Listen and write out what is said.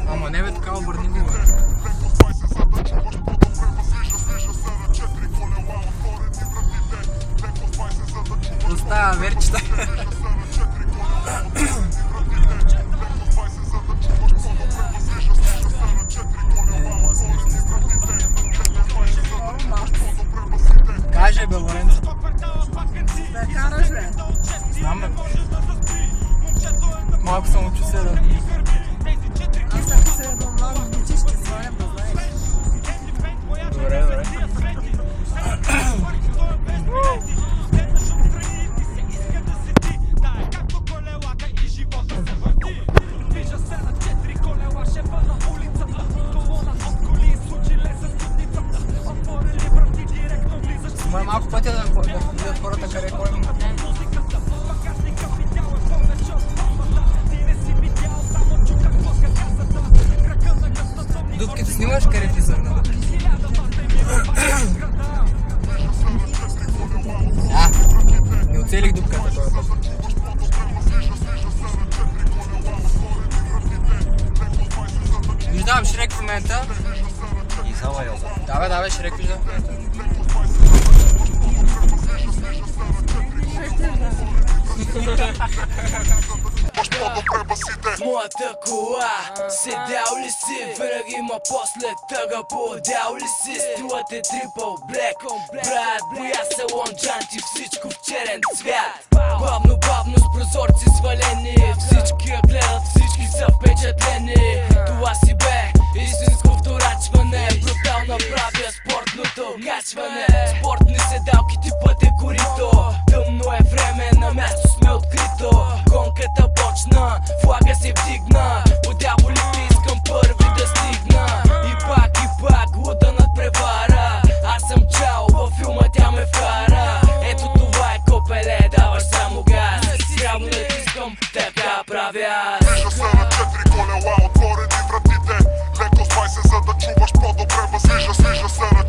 Ама не бе, така обърни го. Остава верчета. Каже бе, Лоренцо. Да караш бе. Знам бе. Малко съм учу се да... Аз ако се едно много обичиш, ще сваля да знаеш. Добре, добре. Снимай малко пътя да видят хората къде ходим. Дупките снимаш, къде ти са? Не оцелих дупката този път. Виждавам Шрек в момента. Давай, Шрек виждам в момента. Моята кола, седял ли си? Винаги има после тъга, подял ли си? Стилът е трипъл блек, брат, боя се лонджанти, всичко в черен цвят. Бавно с прозорци свалени, всички я гледат, всички са впечатлени. Това си бе истинско вторачване, пропел направя спортното качване. Спортни седалки типът е корито, тъмно е време, на място сме открито. Гонката почна, флага се вдигна, по дяволите искам първи да стигна. И пак, луда надпревара, аз съм чао, във филма тя ме вкара. Ето това е копеле, даваш само газ, срямо натискам, така правя. Движа се на 4 колела, отворени вратите, леко спай се за да чуваш по-добре. Възлижа се на